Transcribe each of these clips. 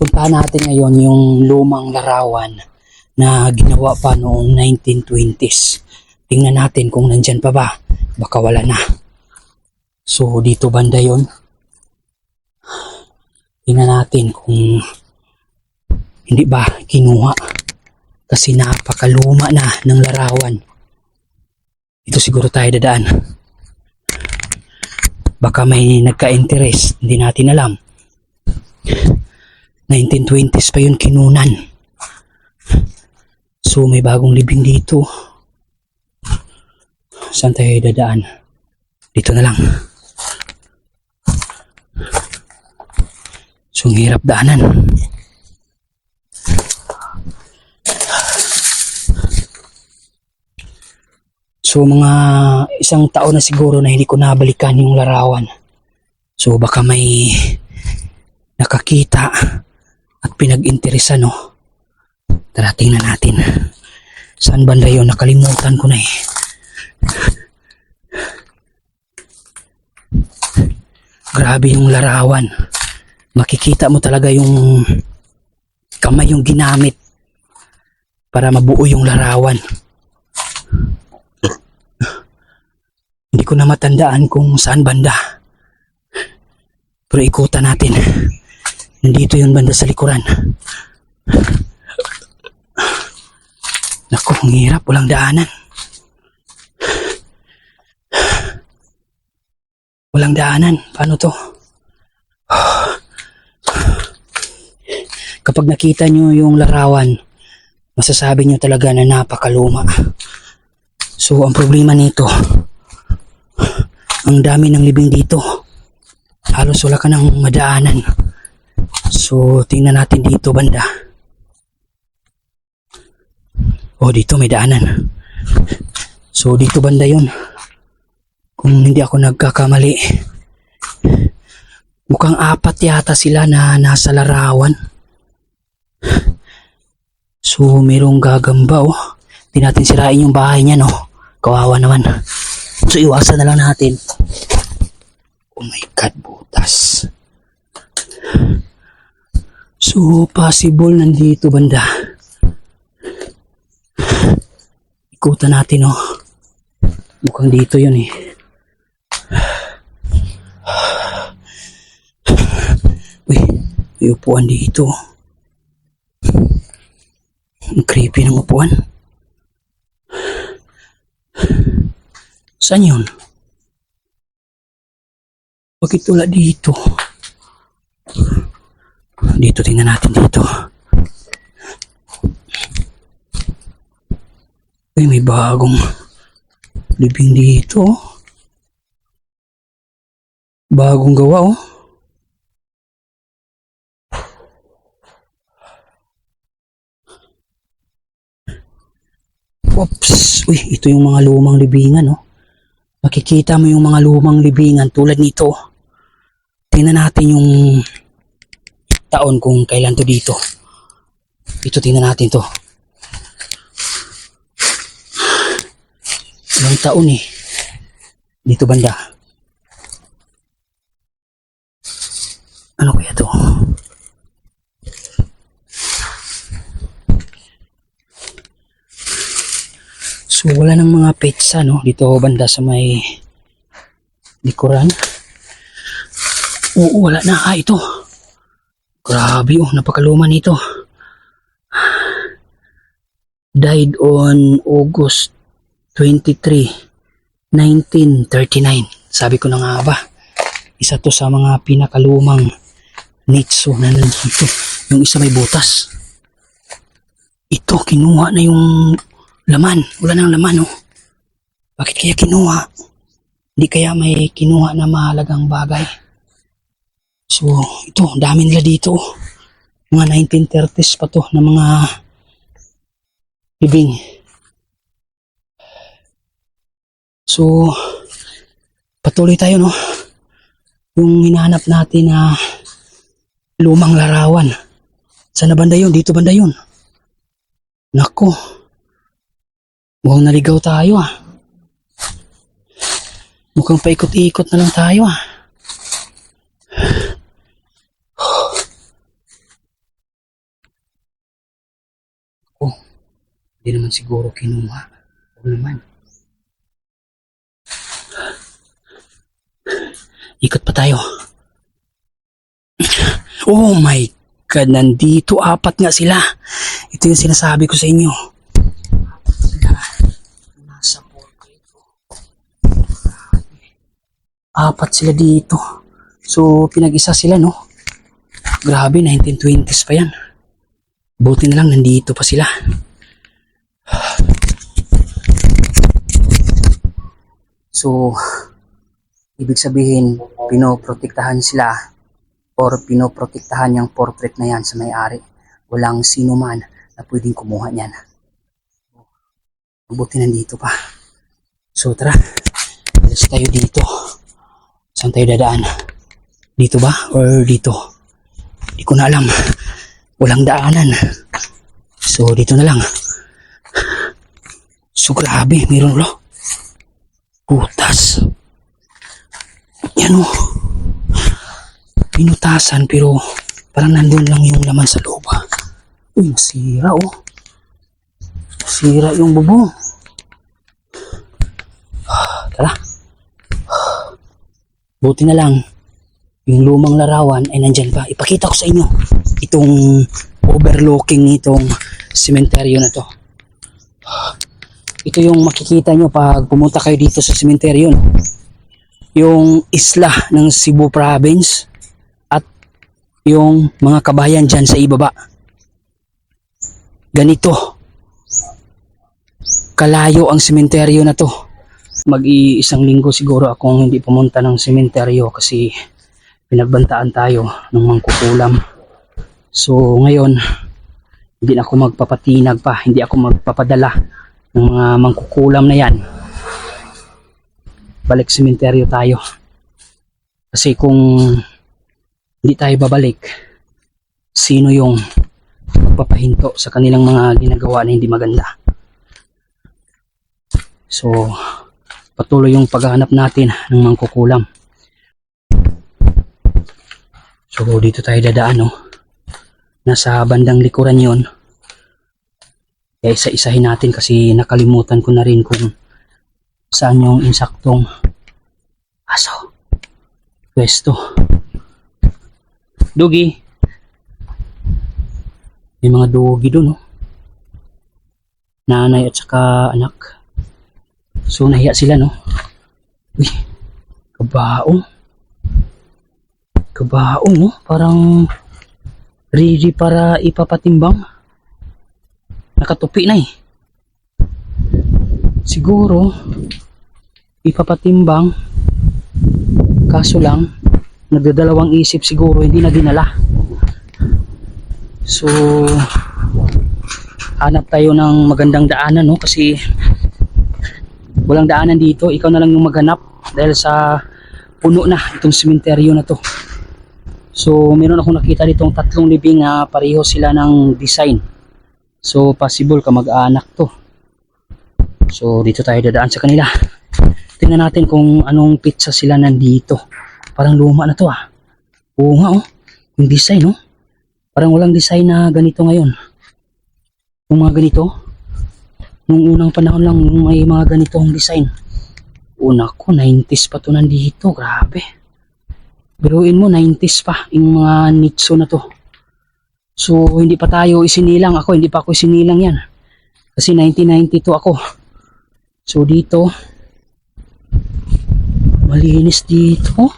Puntahan natin ngayon yung lumang larawan na ginawa pa noong 1920s. Tingnan natin kung nandyan pa ba. Baka wala na. So dito banda yon. Tingnan natin kung hindi ba kinuha. Kasi napakaluma na ng larawan. Ito siguro tayo dadaan. Baka may nagka-interest. Hindi natin alam. 1920s pa yun kinunan. So may bagong libing dito. Saan tayo dadaan? Dito na lang. So ang hirap daanan. So mga isang taon na siguro na hindi ko nabalikan yung larawan. So baka may nakakita at pinag-interesa, no? Tara, tingnan natin. Saan banda yun? Nakalimutan ko na eh. Grabe yung larawan. Makikita mo talaga yung kamay yung ginamit para mabuo yung larawan. Hindi ko na matandaan kung saan banda. Pero ikutan natin. Nandito yung banda sa likuran. Naku, ang hirap. Walang daanan. Walang daanan. Paano to? Kapag nakita nyo yung larawan, masasabi nyo talaga na napakaluma. So, ang problema nito, ang dami ng libing dito. Halos wala ka ng madaanan. So, tingnan natin dito banda. Oh, dito may daanan. So, dito banda yun. Kung hindi ako nagkakamali. Mukhang 4 yata sila na nasa larawan. So, mayroong gagamba, oh. Hindi natin sirain yung bahay niya, no? Kawawa naman. So, iwasan na lang natin. Oh my God, butas. So, possible nandito banda. Ikutan natin, oh. Mukhang dito yun, eh. Uy, may upuan dito. Ang creepy ng upuan. Saan yun? Bakit wala dito? Dito, tingnan natin dito. Uy, may bagong libing dito. Bagong gawa, oh. Oops. Uy, ito yung mga lumang libingan, oh. Makikita mo yung mga lumang libingan tulad nito. Tingnan natin yung taon kung kailan to dito. Ito, tingnan natin to. Ilang taon eh. Dito banda. Ano kaya to? So wala ng mga petsa, no? Dito banda sa may likuran. Oo, wala na. Ah, ito. Grabe, oh. Napakaluma nito. Died on August 23, 1939. Sabi ko na nga ba, isa to sa mga pinakalumang nicho na nandito. Yung isa may butas. Ito, kinuha na yung laman. Wala nang laman, oh. Bakit kaya kinuha? Hindi kaya may kinuha na mahalagang bagay. So, ito, dami nila dito. Mga 1930s pa to na mga libing. So, patuloy tayo, no? Yung hinahanap natin na lumang larawan. Saan na banda yun? Dito banda yun. Nako. Mukhang naligaw tayo, ah. Mukhang paikot-ikot na lang tayo, ah. Hindi naman siguro kinuha. O naman. Ikot pa tayo. Oh my God, nandito. Apat nga sila. Ito yung sinasabi ko sa inyo. Apat sila. Nasa portrait ko. Apat sila dito. So, pinag-isa sila, no? Grabe, 1920s pa yan. Buti na lang, nandito pa sila. So, ibig sabihin, pinoprotektahan sila or pinoprotektahan yung portrait na yan sa may-ari. Walang sino man na pwedeng kumuha niyan. Mabuti nandito pa. So, tara. Alis tayo dito. Saan tayo dadaan? Dito ba? Or dito? Di ko na alam. Walang daanan. So, dito na lang. So, grabe. Meron ulo. Butas. Yan o. Pinutasan pero parang nandun lang yung laman sa loob. Uy, nasira o. Nasira yung bubong. Tara. Buti na lang. Yung lumang larawan ay nandyan pa. Ipakita ko sa inyo itong overlooking nitong sementeryo na to. Ito yung makikita nyo pag pumunta kayo dito sa sementeryo, no? Yung isla ng Cebu Province at yung mga kabayan dyan sa ibaba. Ganito kalayo ang sementeryo na to. Mag-iisang linggo siguro akong hindi pumunta ng sementeryo kasi pinagbantaan tayo ng mangkukulam. So ngayon, hindi na ako magpapatinag pa, hindi ako magpapadala ng mga mangkukulam na yan. Balik sementeryo tayo. Kasi kung hindi tayo babalik, sino yung magpapahinto sa kanilang mga ginagawa na hindi maganda? So, patuloy yung paghahanap natin ng mangkukulam. So, dito tayo dadaan, no? Nasa bandang likuran yon. Kaya isa-isahin natin kasi nakalimutan ko na rin kung saan yung insaktong pwesto. Dugi. May mga dugi doon, no? Nanay at saka anak. So, nahiya sila, no? Uy, kabaong. Kabaong, no? Parang ready para ipapatimbang. Nakatupi na eh. Siguro, ipapatimbang. Kaso lang, nagdadalawang isip siguro, hindi na dinala. So, hanap tayo ng magandang daanan, no? Kasi walang daanan dito, ikaw na lang yung maghanap dahil sa puno na itong sementeryo na to. So meron akong nakita ditong 3 libing na pareho sila ng design. So possible ka mag-anak to. So dito tayo dadaan sa kanila. Tingnan natin kung anong pizza sila nandito. Parang luma na to ah. Oo nga oh, yung design oh. Parang walang design na ganito ngayon. Yung mga ganito nung unang panahon lang may mga ganitong design. Una ko, 90s pa to nandito. Grabe. Biruin mo, 90s pa yung mga nitso na to. So, hindi pa tayo isinilang. Ako, hindi pa ako isinilang yan. Kasi 1992 ako. So, dito, malinis dito.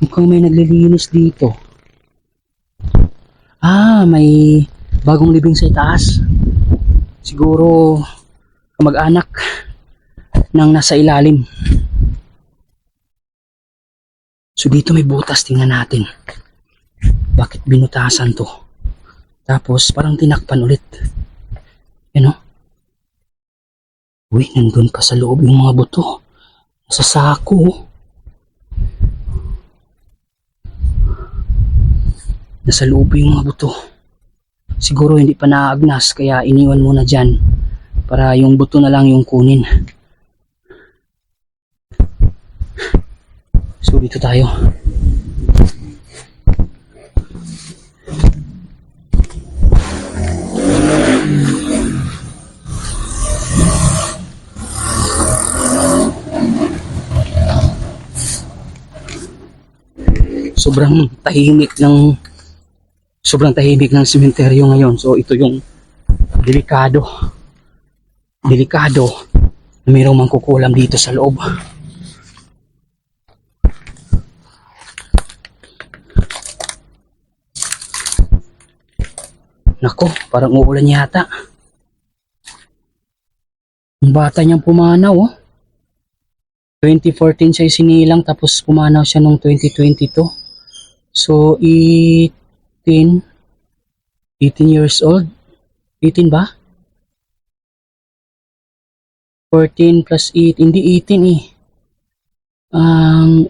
Mukhang may naglilinis dito. Ah, may bagong libing sa itaas. Siguro kamag-anak ng nasa ilalim. So dito may butas, tingnan natin. Bakit binutasan to? Tapos parang tinakpan ulit. Yan o. Uy, nandun pa sa loob yung mga buto. Nasa sako. Nasa loob yung mga buto. Siguro hindi pa naagnas kaya iniwan muna dyan para yung buto na lang yung kunin. So dito tayo. sobrang tahimik ng sementeryo ngayon. So ito yung delikado na mayroong mangkukulam dito sa loob. Nako, parang uulan yata. Ang bata niyang pumanaw, oh. 2014 siya sinilang, tapos pumanaw siya noong 2022. So 18 years old. 18 ba? 14 plus 8, hindi 18 eh. 8.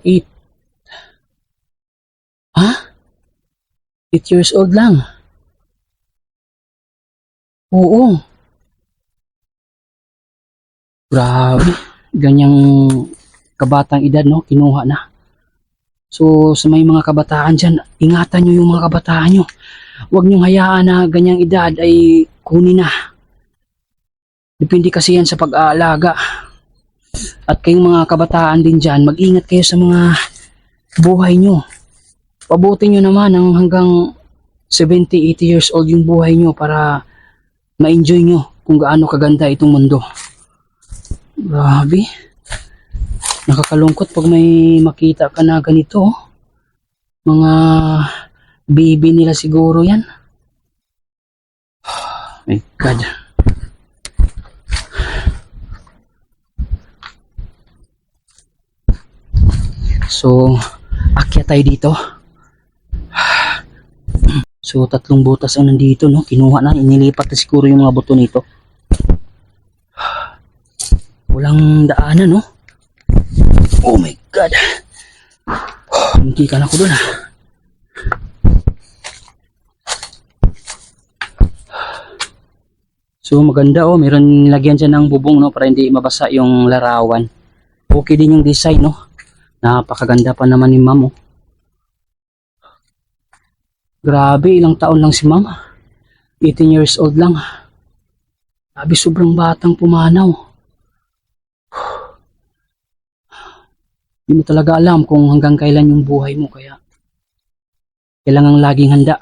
Ha? 8 years old lang. Oo. Grabe. Ganyang kabatang edad, no? Kinuha na. So, sa may mga kabataan dyan, ingatan nyo yung mga kabataan nyo. Huwag nyo hayaan na ganyang edad ay kunin na. Depende kasi yan sa pag-aalaga. At kayong mga kabataan din dyan, mag-ingat kayo sa mga buhay nyo. Pabuti nyo naman ng hanggang 70, 80 years old yung buhay nyo para ma-enjoy nyo kung gaano kaganda itong mundo. Grabe. Nakakalungkot pag may makita ka na ganito. Mga baby nila siguro yan. My God. So, akyat tayo dito. So, 3 butas ang nandito, no? Kinuha na, inilipat na siguro yung mga buto nito. Walang daanan, no? Oh my God. Hindi ka na ako doon, ha? So, maganda, oh. Meron nilagyan dyan ng bubong, no? Para hindi mabasa yung larawan. Okay din yung design, no? Napakaganda pa naman ni ma'am, oh. Grabe, ilang taon lang si ma'am. 18 years old lang. Grabe, sobrang batang pumanaw. Hindi mo talaga alam kung hanggang kailan yung buhay mo, kaya kailangang laging handa.